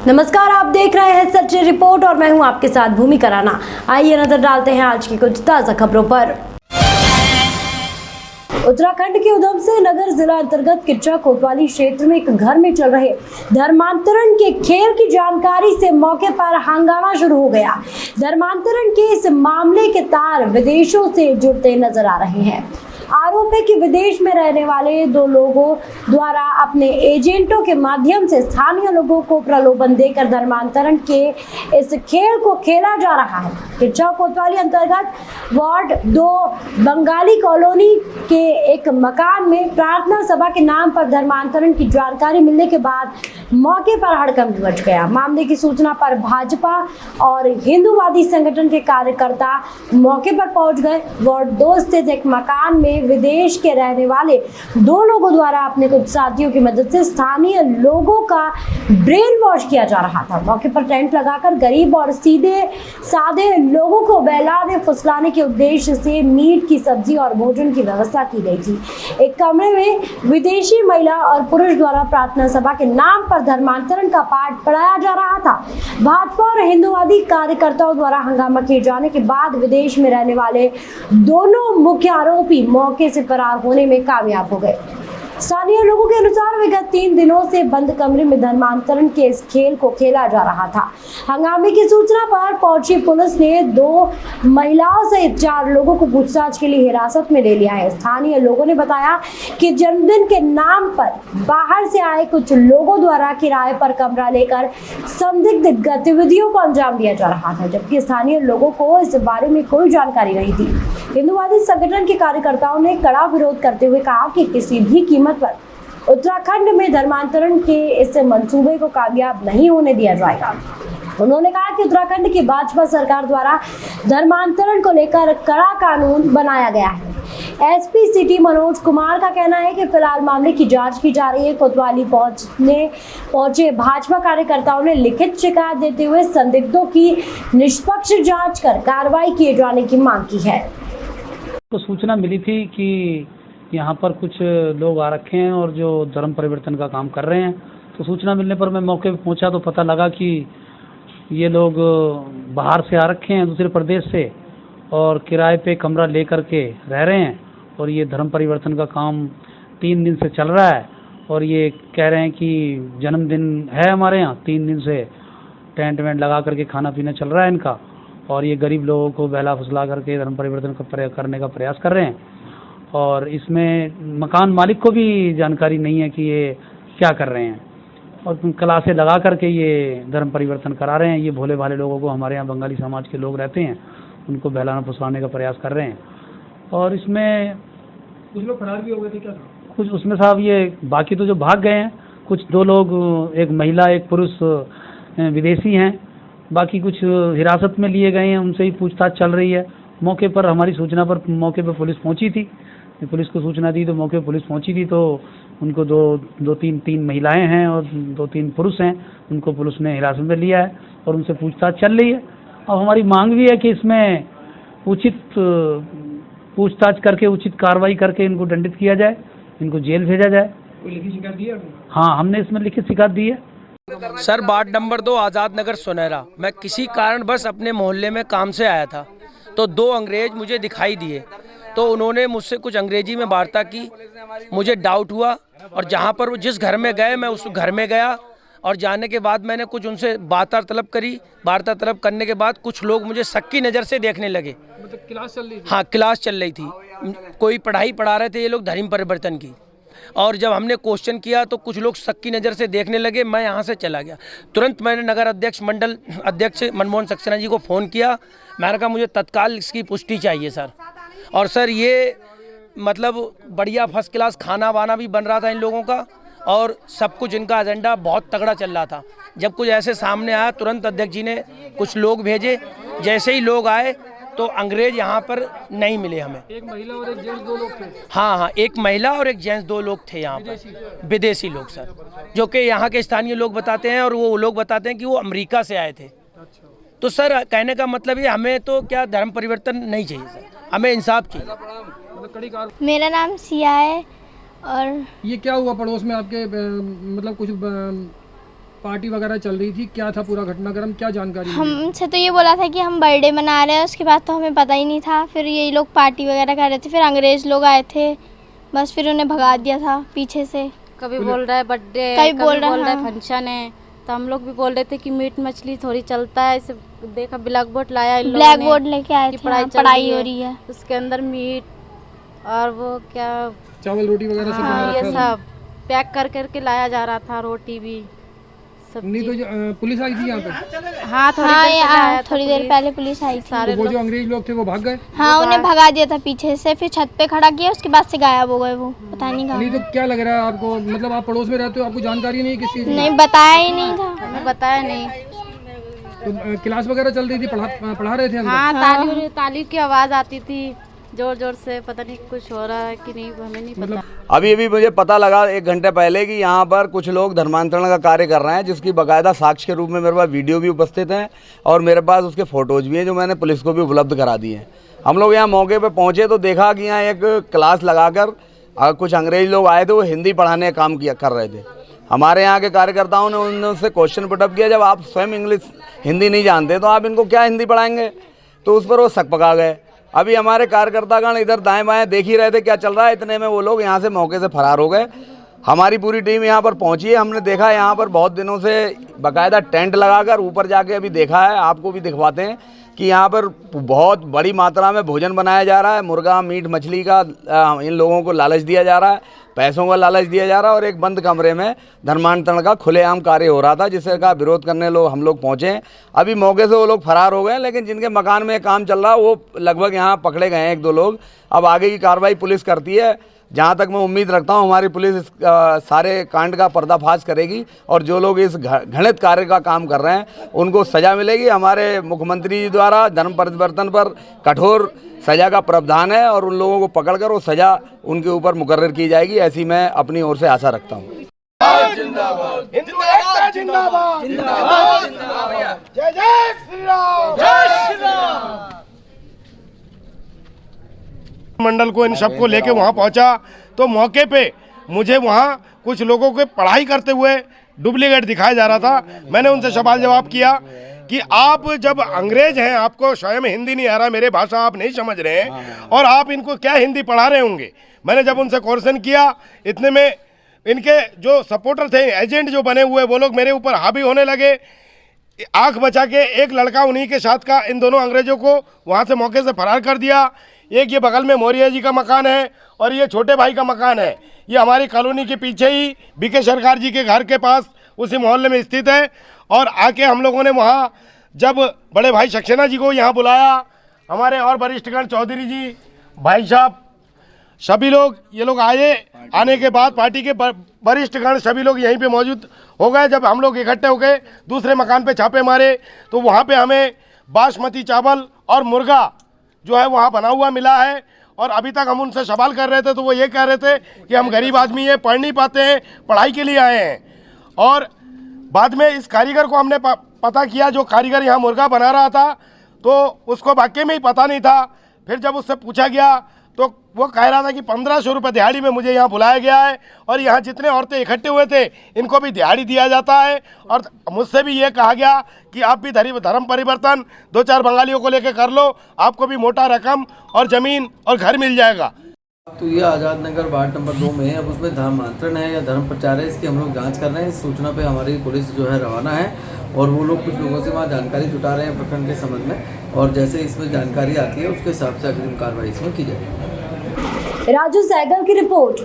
नमस्कार, आप देख रहे हैं सच्ची रिपोर्ट और मैं हूं आपके साथ भूमिका राणा। आइए नजर डालते हैं आज की कुछ ताजा खबरों पर। उत्तराखंड के उधमसिंह नगर जिला अंतर्गत किच्चा कोतवाली क्षेत्र में एक घर में चल रहे धर्मांतरण के खेल की जानकारी से मौके पर हंगामा शुरू हो गया। धर्मांतरण के इस मामले के तार विदेशों से जुड़ते नजर आ रहे हैं। आरोप है कि विदेश में रहने वाले दो लोगों द्वारा अपने एजेंटों के माध्यम से स्थानीय लोगों को प्रलोभन देकर धर्मांतरण के इस खेल को खेला जा रहा है। किच्चा कोतवाली अंतर्गत वार्ड 2 बंगाली कॉलोनी के एक मकान में प्रार्थना सभा के नाम पर धर्मांतरण की जानकारी मिलने के बाद मौके पर हड़कंप मच गया। मामले की सूचना पर भाजपा और हिंदूवादी संगठन के कार्यकर्ता मौके पर पहुंच गए। वार्ड 2 स्थित एक मकान में विदेश के रहने वाले दो लोगों द्वारा अपने कुछ साथियों की मदद से स्थानीय लोगों का ब्रेन वॉश किया जा रहा था। मौके पर टेंट लगाकर गरीब और सीधे साधे लोगों को बहलाने फुसलाने के उद्देश्य से मीट की सब्जी और भोजन की व्यवस्था की गई थी। एक कमरे में विदेशी महिला और पुरुष द्वारा प्रार्थना सभा के नाम पर धर्मांतरण का पाठ पढ़ाया जा रहा था। भाजपा और हिंदूवादी कार्यकर्ताओं द्वारा हंगामा किए जाने के बाद विदेश में रहने वाले दोनों मुख्य आरोपी मौके से फरार होने में कामयाब हो गए। स्थानीय लोगों के अनुसार विगत 3 दिनों से बंद कमरे में धर्मांतरण के इस खेल को खेला जा रहा था। हंगामे की सूचना पर पहुंची पुलिस ने 2 महिलाओं सहित 4 लोगों को पूछताछ के लिए हिरासत में ले लिया है। स्थानीय लोगों ने बताया कि जन्मदिन के नाम पर बाहर से आए कुछ लोगों द्वारा किराए पर कमरा लेकर संदिग्ध गतिविधियों को अंजाम दिया जा रहा था, जबकि स्थानीय लोगों को इस बारे में कोई जानकारी नहीं थी। हिंदूवादी संगठन के कार्यकर्ताओं ने कड़ा विरोध करते हुए कहा कि किसी भी कीमत पर उत्तराखंड में धर्मांतरण के इस मंसूबे को कामयाब नहीं होने दिया जाएगा। उन्होंने कहा कि उत्तराखंड की भाजपा सरकार द्वारा धर्मांतरण को लेकर कड़ा कानून बनाया गया है। एसपी सिटी मनोज कुमार का कहना है कि फिलहाल मामले की जांच की जा रही है। कोतवाली पहुंचे भाजपा कार्यकर्ताओं ने लिखित शिकायत देते हुए संदिग्धों की निष्पक्ष जांच कर कार्रवाई किए जाने की मांग की है। तो सूचना मिली थी कि यहाँ पर कुछ लोग आ रखे हैं और जो धर्म परिवर्तन का काम कर रहे हैं। तो सूचना मिलने पर मैं मौके पर पहुँचा तो पता लगा कि ये लोग बाहर से आ रखे हैं, दूसरे प्रदेश से, और किराए पे कमरा ले करके रह रहे हैं। और ये धर्म परिवर्तन का काम 3 दिन से चल रहा है। और ये कह रहे हैं कि जन्मदिन है हमारे यहाँ, 3 दिन से टेंट वेंट लगा करके खाना पीना चल रहा है इनका। और ये गरीब लोगों को बहला फुसला करके धर्म परिवर्तन करने का प्रयास कर रहे हैं। और इसमें मकान मालिक को भी जानकारी नहीं है कि ये क्या कर रहे हैं, और क्लासें लगा करके ये धर्म परिवर्तन करा रहे हैं। ये भोले भाले लोगों को, हमारे यहाँ बंगाली समाज के लोग रहते हैं, उनको बहलाना फुसलाने का प्रयास कर रहे हैं। और इसमें कुछ लोग फरार भी हो गए थे क्या? कुछ उसमें साहब ये बाकी तो जो भाग गए हैं, कुछ 2 लोग, एक महिला एक पुरुष विदेशी हैं। बाकी कुछ हिरासत में लिए गए हैं, उनसे ही पूछताछ चल रही है। मौके पर हमारी सूचना पर मौके पर पुलिस पहुंची थी। पुलिस को सूचना दी तो मौके पर पुलिस पहुंची थी। तो उनको 3 महिलाएं हैं और 2-3 पुरुष हैं, उनको पुलिस ने हिरासत में लिया है और उनसे पूछताछ चल रही है। अब हमारी मांग भी है कि इसमें उचित पूछताछ करके उचित कार्रवाई करके इनको दंडित किया जाए, इनको जेल भेजा जाए। कोई लिखित शिकायत दी है? हाँ, हमने इसमें लिखित शिकायत दी है। Sir, ward number 2 Azad Nagar सुनहरा। मैं किसी कारण बस अपने मोहल्ले में काम से आया था, तो 2 अंग्रेज मुझे दिखाई दिए। तो उन्होंने मुझसे कुछ अंग्रेजी में वार्ता की। मुझे डाउट हुआ और जहाँ पर वो जिस घर में गए मैं उस घर में गया। और जाने के बाद मैंने कुछ उनसे वार्तालाप करी। वार्तालाप करने के बाद कुछ लोग मुझे शक की नज़र से देखने लगे। मतलब क्लास चल रही थी? हाँ, क्लास चल रही थी। कोई पढ़ाई पढ़ा रहे थे ये लोग धर्म परिवर्तन की। और जब हमने क्वेश्चन किया तो कुछ लोग शक की नज़र से देखने लगे। मैं यहाँ से चला गया। तुरंत मैंने नगर अध्यक्ष मंडल अध्यक्ष मनमोहन सक्सेना जी को फ़ोन किया। मैंने कहा मुझे तत्काल इसकी पुष्टि चाहिए सर। और सर ये मतलब बढ़िया फर्स्ट क्लास खाना वाना भी बन रहा था इन लोगों का, और सब कुछ इनका एजेंडा बहुत तगड़ा चल रहा था। जब कुछ ऐसे सामने आया तुरंत अध्यक्ष जी ने कुछ लोग भेजे। जैसे ही लोग आए तो अंग्रेज यहाँ पर नहीं मिले हमें। एक महिला और एक जेंट्स 2 लोग थे? हाँ, एक महिला और एक जेंट्स 2 लोग थे यहाँ पर, विदेशी लोग सर, जो कि यहाँ के स्थानीय लोग बताते हैं। और वो लोग बताते हैं कि वो अमेरिका से आए थे। तो सर कहने का मतलब ये, हमें तो क्या धर्म परिवर्तन नहीं चाहिए सर, हमें इंसाफ चाहिए। मेरा नाम सिया है। और ये क्या हुआ पड़ोस में आपके? मतलब कुछ पार्टी वगैरह चल रही थी, क्या था पूरा घटनाक्रम, क्या जानकारी मिली? हमसे तो ये बोला था कि हम बर्थडे मना रहे हैं, उसके बाद तो हमें पता ही नहीं था। फिर यही लोग पार्टी वगैरह कर रहे थे, फिर अंग्रेज लोग आए थे, बस फिर उन्हें भगा दिया था पीछे से। कभी बोल रहा है बर्थडे, कभी कभी बोल रहा बोल रहा है है फंक्शन है। तो हम लोग भी बोल रहे थे कि मीट मछली थोड़ी चलता है। इसे देखा ब्लैक बोर्ड लाया इन लोगों ब्लैक ने बोर्ड लेके आए कि थे, हाँ, पढ़ाई हो रही है। उसके अंदर मीट और वो क्या चावल रोटी वगैरह सब बना ये रखा था? सब पैक कर करके लाया जा रहा था, रोटी भी सब नहीं तो चीज़। पुलिस आई थी यहाँ पे? हाँ थोड़ी हाँ, देर पहले आया था थोड़ी देर पुलिस। पहले पुलिस आई थी। सारे तो वो लोग जो अंग्रेज लोग थे वो भाग गए? हाँ, उन्हें भगा दिया था पीछे से, फिर छत पे खड़ा किया, उसके बाद से गायब हो गए वो, पता नहीं नहीं कहाँ। तो क्या लग रहा है आपको, मतलब आप पड़ोस में रहते हो, आपको जानकारी नहीं किस चीज़ की? नहीं, बताया ही नहीं था। हमें बताया नहीं। तो क्लास वगैरह चल रही थी, पढ़ा रहे थे अंदर? हाँ ताली की आवाज़ आती थी जोर जोर से, पता नहीं कुछ हो रहा है कि नहीं, हमें नहीं पता। अभी मुझे पता लगा 1 घंटे पहले कि यहाँ पर कुछ लोग धर्मांतरण का कार्य कर रहे हैं, जिसकी बाकायदा साक्ष्य के रूप में मेरे पास वीडियो भी उपस्थित हैं और मेरे पास उसके फ़ोटोज़ भी हैं, जो मैंने पुलिस को भी उपलब्ध करा दिए हैं। हम लोग यहाँ मौके पर पहुँचे तो देखा कि यहाँ एक क्लास लगाकर कुछ अंग्रेज लोग आए थे, वो हिंदी पढ़ाने का काम कर रहे थे। हमारे यहाँ के कार्यकर्ताओं ने उनसे क्वेश्चन पुटअप किया, जब आप स्वयं इंग्लिश हिंदी नहीं जानते तो आप इनको क्या हिंदी पढ़ाएंगे? तो उस पर वो शक पका गए। अभी हमारे कार्यकर्तागण इधर दाएं बाएं देख ही रहे थे क्या चल रहा है, इतने में वो लोग यहाँ से मौके से फरार हो गए। हमारी पूरी टीम यहाँ पर पहुँची है। हमने देखा यहाँ पर बहुत दिनों से बाकायदा टेंट लगाकर ऊपर जाके अभी देखा है, आपको भी दिखवाते हैं कि यहाँ पर बहुत बड़ी मात्रा में भोजन बनाया जा रहा है। मुर्गा मीट मछली का इन लोगों को लालच दिया जा रहा है, पैसों का लालच दिया जा रहा है और एक बंद कमरे में धर्मांतरण का खुलेआम कार्य हो रहा था, जिसका विरोध करने हम लोग पहुँचे हैं। अभी मौके से वो लोग फरार हो गए, लेकिन जिनके मकान में काम चल रहा है वो लगभग यहाँ पकड़े गए हैं 1-2 लोग। अब आगे की कार्रवाई पुलिस करती है। जहाँ तक मैं उम्मीद रखता हूँ हमारी पुलिस इस सारे कांड का पर्दाफाश करेगी और जो लोग इस घृणित कार्य का काम कर रहे हैं उनको सज़ा मिलेगी। हमारे मुख्यमंत्री जी द्वारा धर्म परिवर्तन पर कठोर सज़ा का प्रावधान है और उन लोगों को पकड़कर वो सज़ा उनके ऊपर मुकर्रर की जाएगी, ऐसी मैं अपनी ओर से आशा रखता हूँ। मंडल को इन सबको लेके वहाँ पहुँचा तो मौके पे मुझे वहाँ कुछ लोगों के पढ़ाई करते हुए डुप्लीकेट दिखाया जा रहा था। मैंने उनसे सवाल जवाब किया कि आप जब अंग्रेज हैं, आपको स्वयं हिंदी नहीं आ रहा, मेरे भाषा आप नहीं समझ रहे हैं और आप इनको क्या हिंदी पढ़ा रहे होंगे। मैंने जब उनसे क्वेश्चन किया, इतने में इनके जो सपोर्टर थे, एजेंट जो बने हुए, वो लोग मेरे ऊपर हावी होने लगे। आँख बचा के एक लड़का उन्हीं के साथ का इन दोनों अंग्रेजों को वहाँ से मौके से फरार कर दिया। एक ये बगल में मौर्य जी का मकान है और ये छोटे भाई का मकान है। ये हमारी कॉलोनी के पीछे ही बीके सरकार जी के घर के पास उसी मोहल्ले में स्थित है। और आके हम लोगों ने वहाँ जब बड़े भाई सक्सेना जी को यहाँ बुलाया, हमारे और वरिष्ठगण चौधरी जी, भाई साहब, सभी लोग ये लोग आए। आने के बाद पार्टी के वरिष्ठगण सभी लोग यहीं पे मौजूद हो गए। जब हम लोग इकट्ठे हो गए, दूसरे मकान पे छापे मारे तो वहाँ पे हमें बासमती चावल और मुर्गा जो है वहाँ बना हुआ मिला है। और अभी तक हम उनसे सवाल कर रहे थे तो वो ये कह रहे थे कि हम गरीब आदमी हैं, पढ़ नहीं पाते हैं, पढ़ाई के लिए आए हैं। और बाद में इस कारीगर को हमने पता किया, जो कारीगर यहाँ मुर्गा बना रहा था, तो उसको वाकई में ही पता नहीं था। फिर जब उससे पूछा गया तो वो कह रहा था कि 1500 रुपये दिहाड़ी में मुझे यहाँ बुलाया गया है और यहाँ जितने औरतें इकट्ठे हुए थे इनको भी दिहाड़ी दिया जाता है। और मुझसे भी ये कहा गया कि आप भी धर्म परिवर्तन 2-4 बंगालियों को लेकर कर लो, आपको भी मोटा रकम और ज़मीन और घर मिल जाएगा। तो ये आज़ाद नगर वार्ड नंबर 2 में है। अब उसमें धर्मांतरण है या धर्म प्रचार है, इसकी हम लोग जांच कर रहे हैं। इस सूचना पे हमारी पुलिस जो है रवाना है और वो लोग कुछ लोगों से वहाँ जानकारी जुटा रहे हैं प्रकरण के संबंध में, और जैसे इसमें जानकारी आती है उसके हिसाब से अग्रिम कार्रवाई इसमें की जाएगी। राजू सहगल की रिपोर्ट,